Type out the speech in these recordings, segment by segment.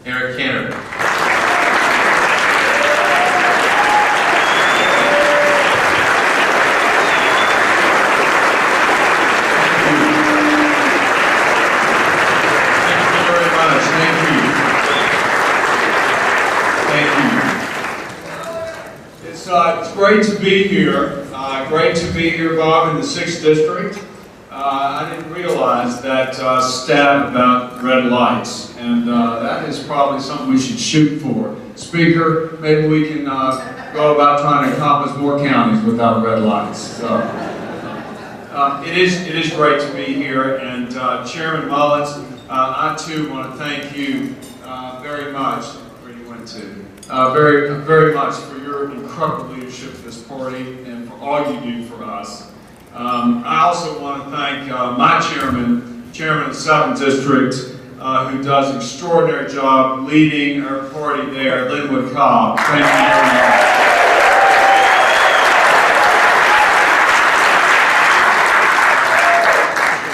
Cantor. It's great to be here. Great to be here, Bob, in the 6th District. I didn't realize that stat about red lights, and that is probably something we should shoot for. Speaker, maybe we can go about trying to accomplish more counties without red lights. So, it is great to be here, and Chairman Mullins, I too want to thank you very much. Where you went to? Very much for your incredible leadership of this party and for all you do for us. I also want to thank my chairman of the 7th District, who does an extraordinary job leading our party there, Linwood Cobb. Thank you very much.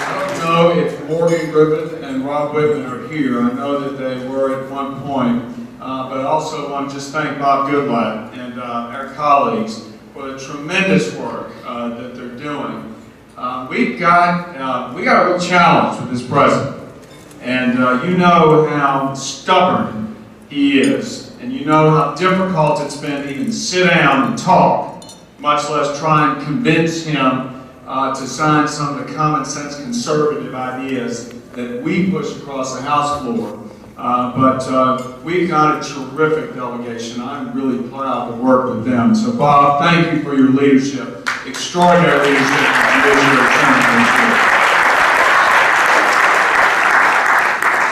I don't know if Morgan Griffith and Rob Whitman are here. I know that they were at one point. But I also want to just thank Bob Goodlatte and our colleagues for the tremendous work that they're doing. We got a real challenge with this president, and you know how stubborn he is, and you know how difficult it's been to even sit down and talk, much less try and convince him to sign some of the common sense conservative ideas that we push across the House floor. But we've got a terrific delegation. I'm really proud to work with them. So, Bob, thank you for your leadership, extraordinary leadership in Judiciary Chairmanship.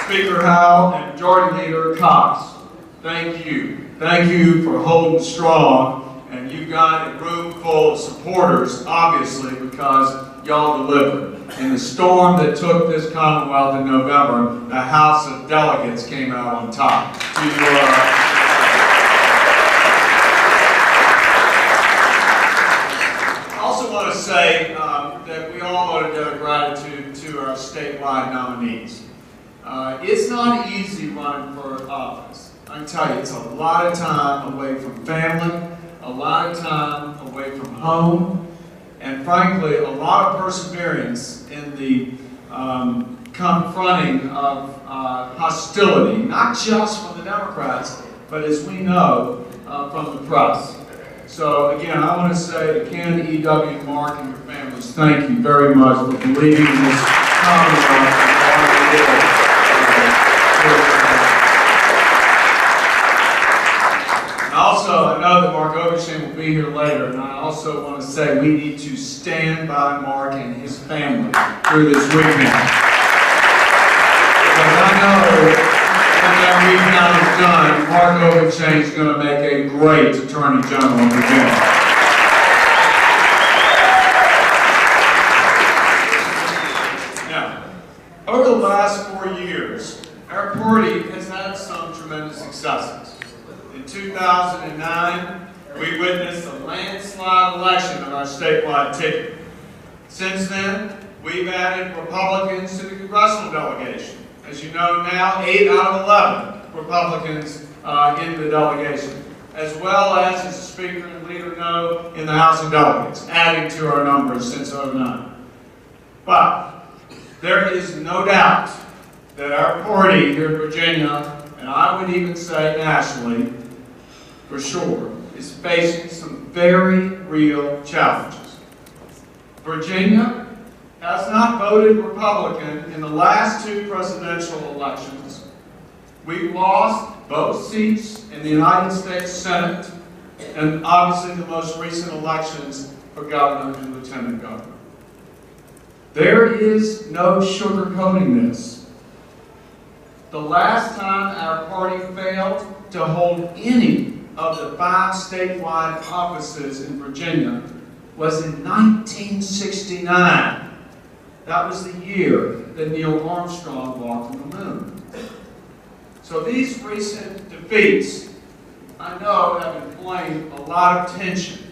Speaker Howell and Majority Leader Cox, thank you. Thank you for holding strong. And you've got a room full of supporters, obviously, because y'all delivered. In the storm that took this Commonwealth in November, the House of Delegates came out on top. I also want to say that we all owe a debt of gratitude to our statewide nominees. It's not easy running for office. I can tell you, it's a lot of time away from family, a lot of time away from home, and frankly, a lot of perseverance in the confronting of hostility, not just from the Democrats, but as we know, from the press. So again, I want to say to Ken, E.W., Mark, and your families, thank you very much for believing in this Commonwealth and also, I know that Mark Overshan will be here later, and I also want to say we need to stand by Mark and his family through this weekend. Because I know when that weekend is done, Mark Overshan is going to make a great Attorney General of Virginia. Now, over the last 4 years, our party has had some tremendous successes. In 2009, we witnessed a landslide election of our statewide ticket. Since then, we've added Republicans to the congressional delegation. As you know now, 8 out of 11 Republicans in the delegation, as well as the Speaker and Leader know, in the House of Delegates, adding to our numbers since 2009. But there is no doubt that our party here in Virginia, and I would even say nationally, for sure, is facing some very real challenges. Virginia has not voted Republican in the last 2 presidential elections. We've lost both seats in the United States Senate and obviously the most recent elections for governor and lieutenant governor. There is no sugarcoating this. The last time our party failed to hold any of the 5 statewide offices in Virginia was in 1969. That was the year that Neil Armstrong walked on the moon. So these recent defeats, I know, have inflamed a lot of tension.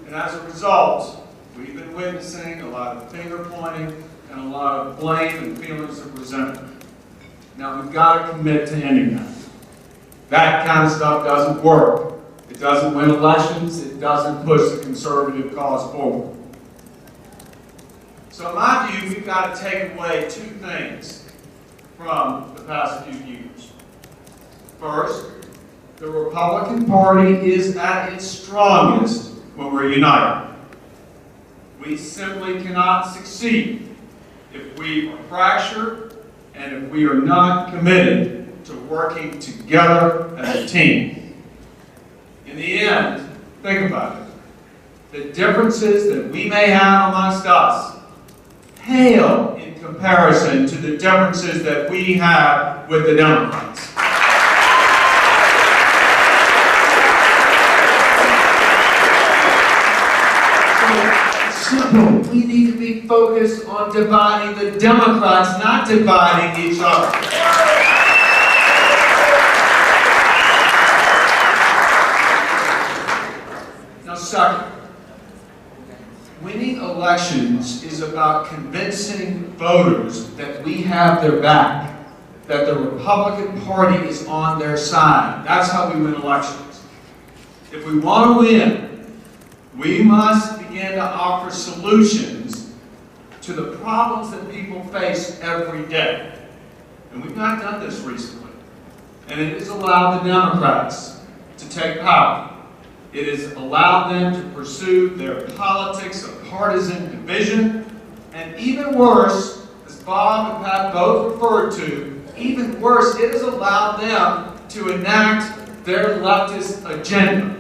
And as a result, we've been witnessing a lot of finger pointing and a lot of blame and feelings of resentment. Now we've got to commit to ending that. That kind of stuff doesn't work. It doesn't win elections. It doesn't push the conservative cause forward. So in my view, we've got to take away two things from the past few years. First, the Republican Party is at its strongest when we're united. We simply cannot succeed if we are fractured and if we are not committed to working together as a team. In the end, think about it. The differences that we may have amongst us pale in comparison to the differences that we have with the Democrats. So, simple. We need to be focused on dividing the Democrats, not dividing each other. Now, second, winning elections is about convincing voters that we have their back, that the Republican Party is on their side. That's how we win elections. If we want to win, we must begin to offer solutions to the problems that people face every day. And we've not done this recently. And it has allowed the Democrats to take power. It has allowed them to pursue their politics of partisan division, and even worse, as Bob and Pat both referred to, even worse, it has allowed them to enact their leftist agenda.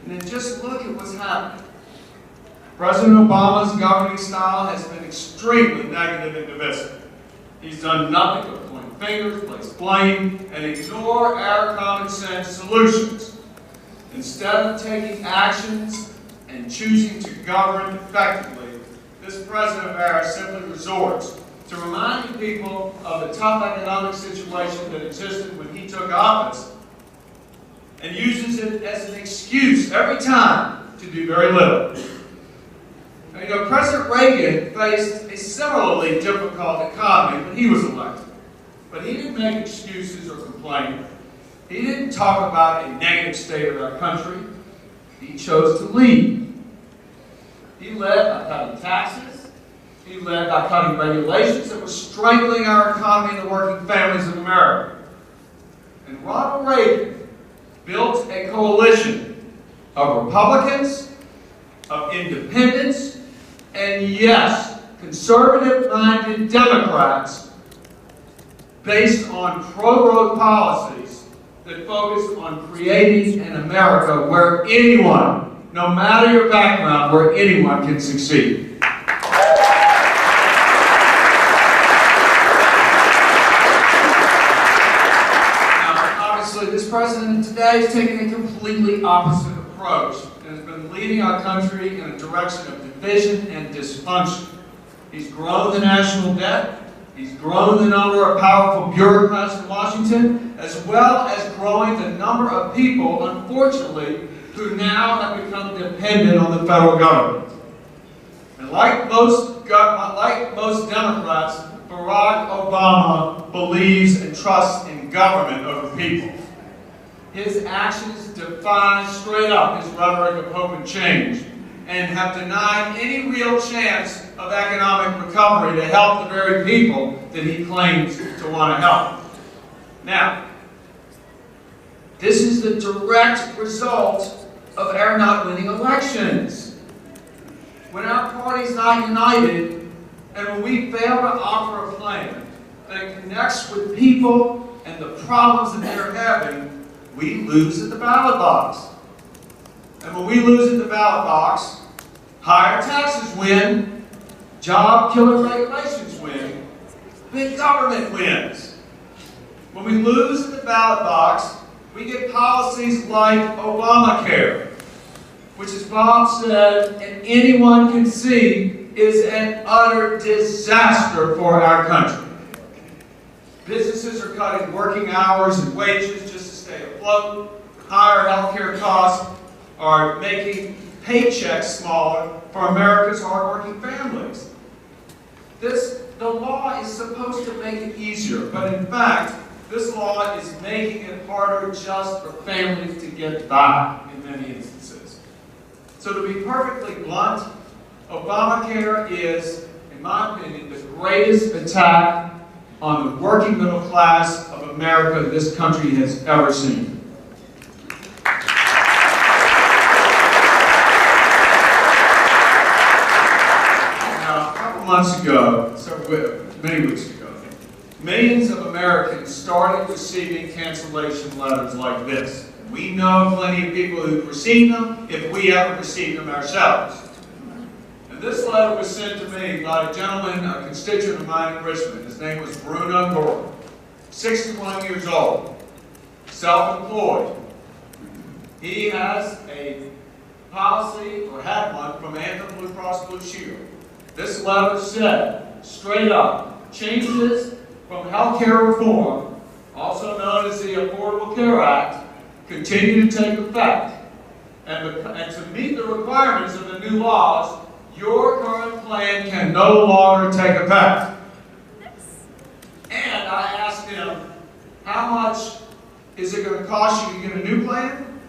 And then just look at what's happening. President Obama's governing style has been extremely negative and divisive. He's done nothing but point fingers, place blame, and ignore our common sense solutions. Instead of taking actions and choosing to govern effectively, this president of ours simply resorts to reminding people of the tough economic situation that existed when he took office and uses it as an excuse every time to do very little. Now, you know, President Reagan faced a similarly difficult economy when he was elected, but he didn't make excuses or complain. He didn't talk about a negative state of our country. He chose to lead. He led by cutting taxes. He led by cutting regulations that were strangling our economy and the working families of America. And Ronald Reagan built a coalition of Republicans, of independents, and yes, conservative-minded Democrats based on pro-growth policies that focused on creating an America where anyone, no matter your background, where anyone can succeed. Now, obviously, this president today is taking a completely opposite approach and has been leading our country in a direction of division and dysfunction. He's grown the national debt. He's grown the number of powerful bureaucrats in Washington, as well as growing the number of people, unfortunately, who now have become dependent on the federal government. And like most Democrats, Barack Obama believes and trusts in government over people. His actions defy straight up his rhetoric of hope and change, and have denied any real chance of economic recovery to help the very people that he claims to want to help. Now, this is the direct result of our not winning elections. When our party's not united, and when we fail to offer a plan that connects with people and the problems that they're having, we lose at the ballot box. And when we lose at the ballot box, higher taxes win, job-killing regulations win, big government wins. When we lose at the ballot box, we get policies like Obamacare, which, as Bob said, and anyone can see, is an utter disaster for our country. Businesses are cutting working hours and wages just to stay afloat. Higher health care costs are making paychecks smaller for America's hardworking families. The law is supposed to make it easier, but in fact, This law is making it harder just for families to get by in many instances. So to be perfectly blunt, Obamacare is, in my opinion, the greatest attack on the working middle class of America this country has ever seen. Now, a couple months ago, many weeks ago, millions of Americans started receiving cancellation letters like this. We know plenty of people who've received them if we haven't received them ourselves. This letter was sent to me by a gentleman, a constituent of mine in Richmond. His name was Bruno Gordon, 61 years old, self-employed. He has a policy, or had one, from Anthem Blue Cross Blue Shield. This letter said, straight up, changes from health care reform, also known as the Affordable Care Act, continue to take effect. And to meet the requirements of the new laws, your current plan can no longer take effect. And I asked him, how much is it going to cost you to get a new plan?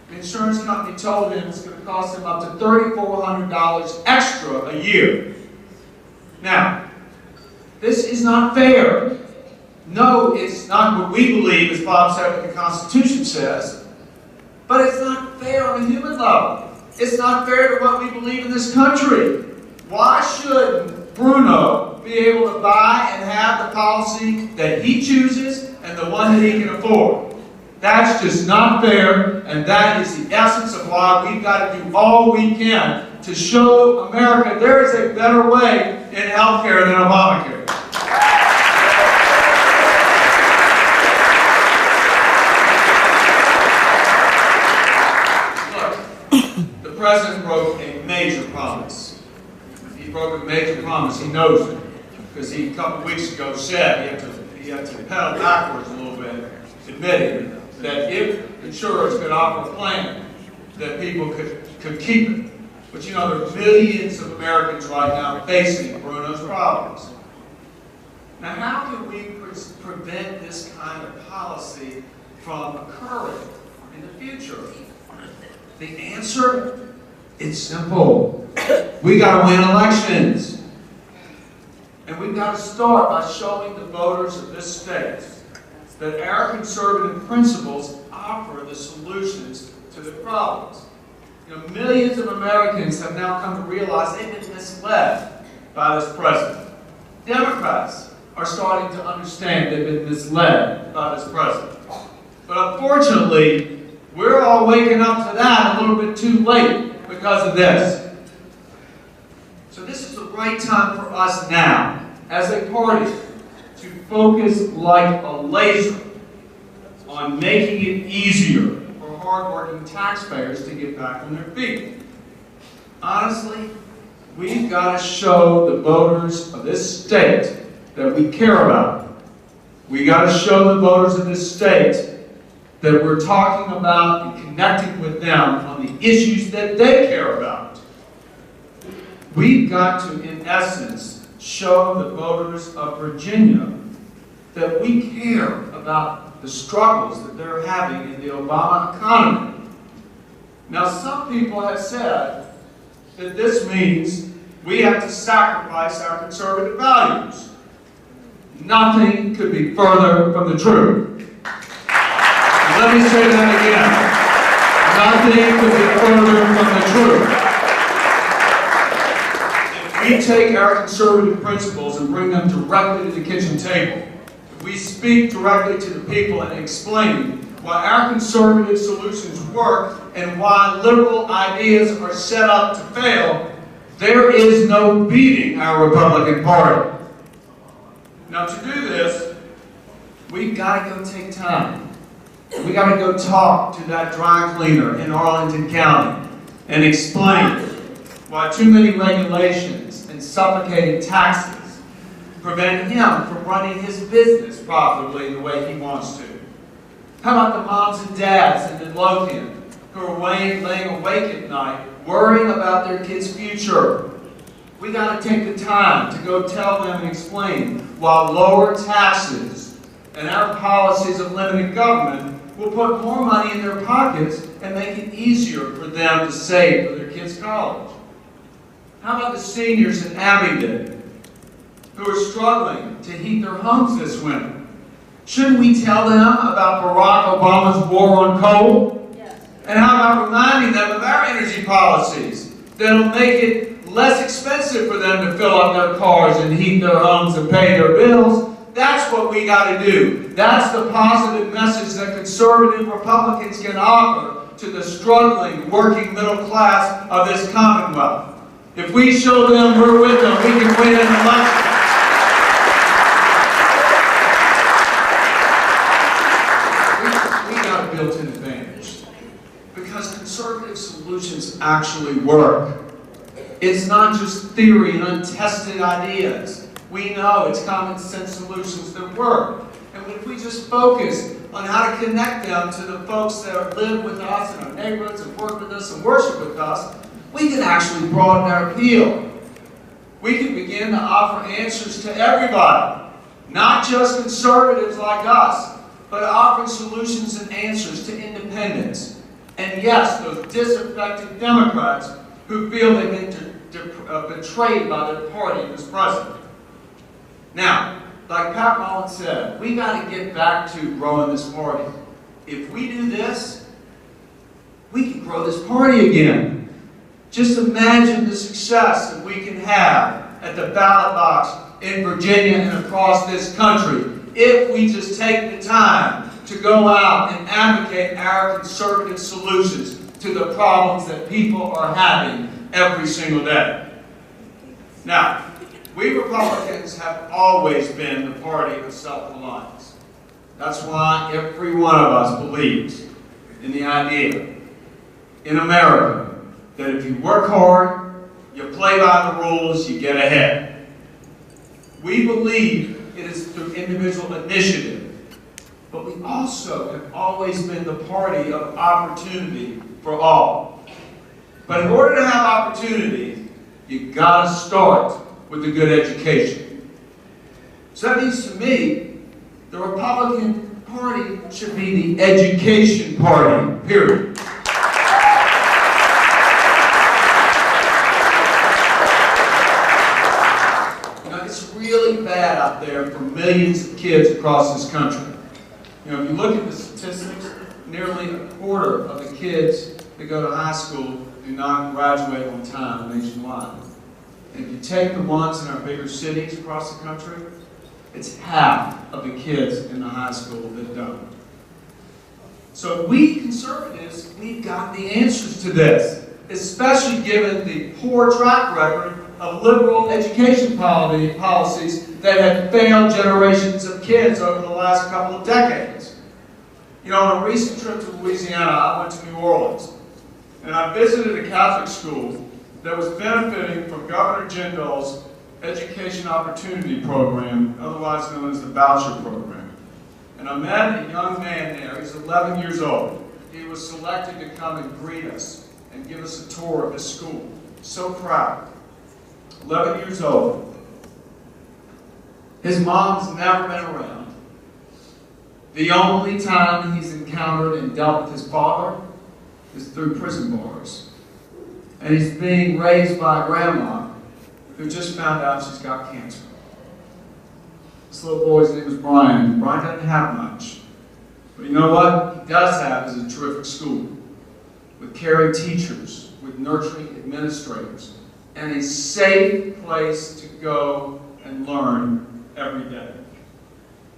The insurance company told him it's going to cost him up to $3,400 extra a year. Now, this is not fair. No, it's not what we believe, as Bob said, what the Constitution says, but it's not fair on a human level. It's not fair to what we believe in this country. Why should Bruno be able to buy and have the policy that he chooses and the one that he can afford? That's just not fair, and that is the essence of why we've got to do all we can to show America there is a better way in healthcare than Obamacare. The President broke a major promise. He broke a major promise. He knows it. Because he, a couple of weeks ago, said he had to pedal backwards a little bit, admitting that if insurers could offer a plan, that people could keep it. But you know, there are millions of Americans right now facing Bruno's problems. Now, how can we prevent this kind of policy from occurring in the future? The answer? It's simple. We got to win elections. And we've got to start by showing the voters of this state that our conservative principles offer the solutions to the problems. You know, millions of Americans have now come to realize they've been misled by this president. Democrats are starting to understand they've been misled by this president. But unfortunately, we're all waking up to that a little bit too late because of this. So this is the right time for us now, as a party, to focus like a laser on making it easier for hardworking taxpayers to get back on their feet. Honestly, we've got to show the voters of this state that we care about them. We've got to show the voters of this state that we're talking about and connecting with them on the issues that they care about. We've got to, in essence, show the voters of Virginia that we care about the struggles that they're having in the Obama economy. Now, some people have said that this means we have to sacrifice our conservative values. Nothing could be further from the truth. Let me say that again. Nothing could be further from the truth. If we take our conservative principles and bring them directly to the kitchen table, if we speak directly to the people and explain why our conservative solutions work and why liberal ideas are set up to fail, there is no beating our Republican Party. Now, to do this, we've got to go take time. We got to go talk to that dry cleaner in Arlington County and explain why too many regulations and suffocating taxes prevent him from running his business profitably the way he wants to. How about the moms and dads in Midlothian who are laying awake at night worrying about their kids' future? We got to take the time to go tell them and explain why lower taxes and our policies of limited government will put more money in their pockets and make it easier for them to save for their kids' college. How about the seniors in Abingdon who are struggling to heat their homes this winter? Shouldn't we tell them about Barack Obama's war on coal? Yes. And how about reminding them of our energy policies that'll make it less expensive for them to fill up their cars and heat their homes and pay their bills? That's what we got to do. That's the positive message that conservative Republicans can offer to the struggling working middle class of this Commonwealth. If we show them we're with them, we can win an election. We got a built-in advantage because conservative solutions actually work. It's not just theory and untested ideas. We know it's common sense solutions that work. And if we just focus on how to connect them to the folks that live with us in our neighborhoods and work with us and worship with us, we can actually broaden our appeal. We can begin to offer answers to everybody, not just conservatives like us, but offering solutions and answers to independents. And yes, those disaffected Democrats who feel they've been betrayed by their party and its president. Now, like Pat Mullins said, we got to get back to growing this party. If we do this, we can grow this party again. Just imagine the success that we can have at the ballot box in Virginia and across this country if we just take the time to go out and advocate our conservative solutions to the problems that people are having every single day. Now, we Republicans have always been the party of self-reliance. That's why every one of us believes in the idea in America that if you work hard, you play by the rules, you get ahead. We believe it is through individual initiative, but we also have always been the party of opportunity for all. But in order to have opportunity, you got to start with a good education. So that means to me, the Republican Party should be the education party, period. It's really bad out there for millions of kids across this country. You know, if you look at the statistics, nearly a quarter of the kids that go to high school do not graduate on time nationwide. And if you take the ones in our bigger cities across the country, it's half of the kids in the high school that don't. So we conservatives, we've got the answers to this, especially given the poor track record of liberal education policies that have failed generations of kids over the last couple of decades. You know, on a recent trip to Louisiana, I went to New Orleans, and I visited a Catholic school that was benefiting from Governor Jindal's Education Opportunity Program, otherwise known as the Voucher Program. And I met a young man there. He's 11 years old. He was selected to come and greet us and give us a tour of his school. So proud. 11 years old. His mom's never been around. The only time he's encountered and dealt with his father is through prison bars. And he's being raised by a grandma who just found out she's got cancer. This little boy's name is Brian. Brian doesn't have much. But you know what he does have is a terrific school with caring teachers, with nurturing administrators, and a safe place to go and learn every day.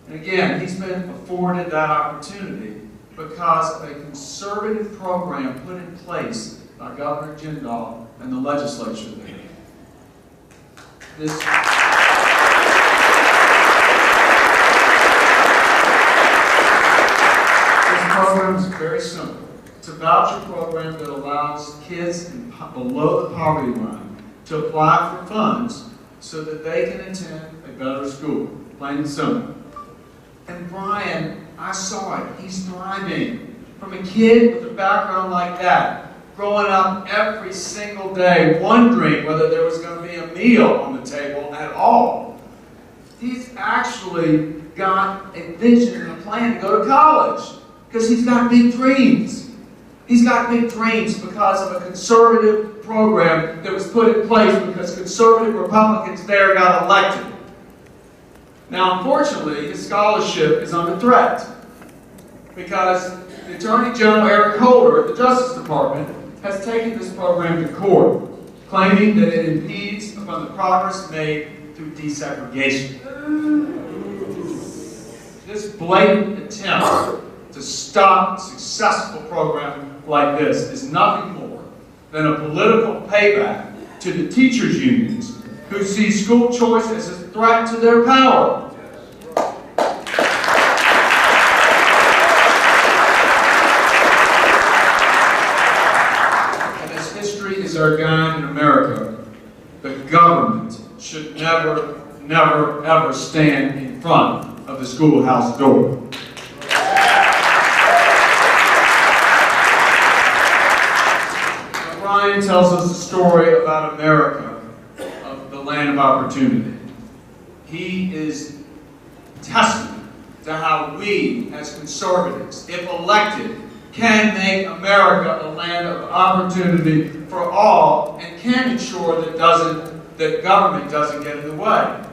And again, he's been afforded that opportunity because of a conservative program put in place by Governor Jindal and the legislature there. This program is very simple. It's a voucher program that allows kids below the poverty line to apply for funds so that they can attend a better school, plain and simple. And Brian, I saw it. He's thriving. From a kid with a background like that, growing up every single day, wondering whether there was going to be a meal on the table at all. He's actually got a vision and a plan to go to college because he's got big dreams. He's got big dreams because of a conservative program that was put in place because conservative Republicans there got elected. Now, unfortunately, his scholarship is under threat because the Attorney General Eric Holder at the Justice Department has taken this program to court, claiming that it impedes upon the progress made through desegregation. This blatant attempt to stop a successful program like this is nothing more than a political payback to the teachers' unions who see school choice as a threat to their power. And as history is our guide in America, the government should never, ever stand in front of the schoolhouse door. Ryan tells us a story about America, of the land of opportunity. He is testament to how we, as conservatives, if elected, can make America a land of opportunity for all and can ensure that government doesn't get in the way.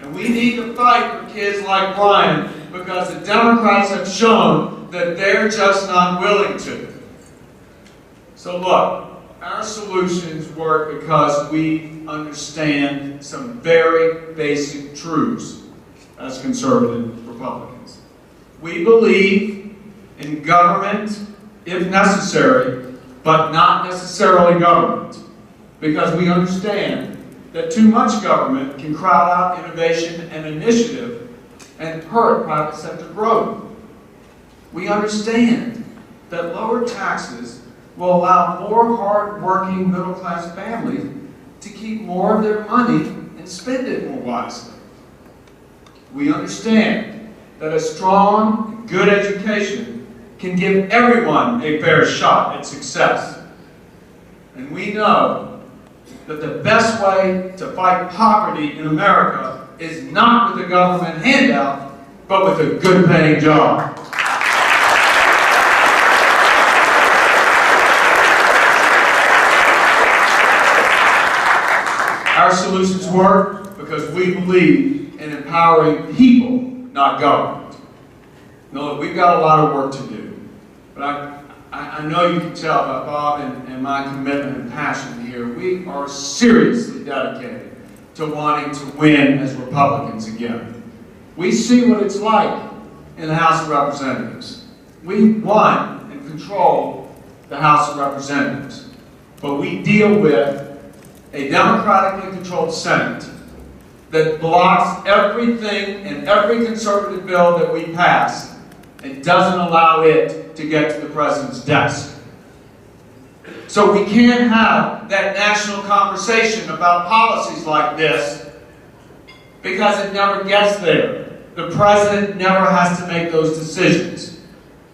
And we need to fight for kids like Brian because the Democrats have shown that they're just not willing to. So look, our solutions work because we understand some very basic truths as conservative Republicans. We believe in government if necessary, but not necessarily government, because we understand that too much government can crowd out innovation and initiative and hurt private sector growth. We understand that lower taxes will allow more hard-working middle-class families to keep more of their money and spend it more wisely. We understand that a strong, good education can give everyone a fair shot at success. And we know that the best way to fight poverty in America is not with a government handout, but with a good-paying job. Our solutions work because we believe in empowering people, not government. No, we've got a lot of work to do, but I know you can tell by Bob and my commitment and passion here, we are seriously dedicated to wanting to win as Republicans again. We see what it's like in the House of Representatives. We won and control the House of Representatives, but we deal with a democratically controlled Senate that blocks everything and every conservative bill that we pass and doesn't allow it to get to the president's desk. So we can't have that national conversation about policies like this because it never gets there. The president never has to make those decisions.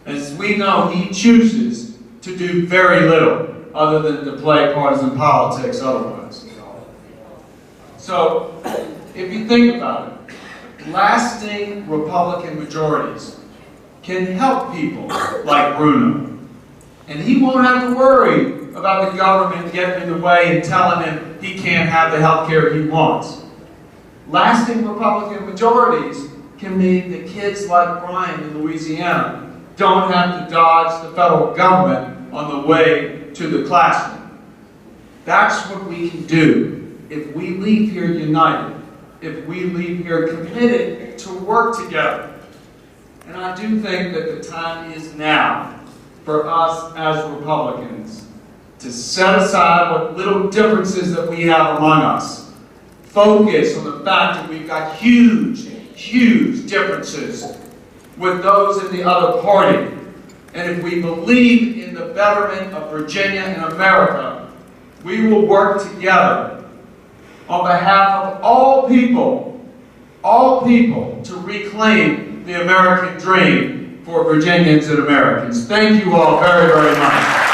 As we know, he chooses to do very little other than to play partisan politics otherwise. So, if you think about it, lasting Republican majorities can help people like Bruno. And he won't have to worry about the government getting in the way and telling him he can't have the health care he wants. Lasting Republican majorities can mean that kids like Brian in Louisiana don't have to dodge the federal government on the way to the classroom. That's what we can do if we leave here united, if we leave here committed to work together. And I do think that the time is now for us as Republicans to set aside what little differences that we have among us. Focus on the fact that we've got huge, huge differences with those in the other party. And if we believe in the betterment of Virginia and America, we will work together on behalf of all people to reclaim the American dream for Virginians and Americans. Thank you all very, very much.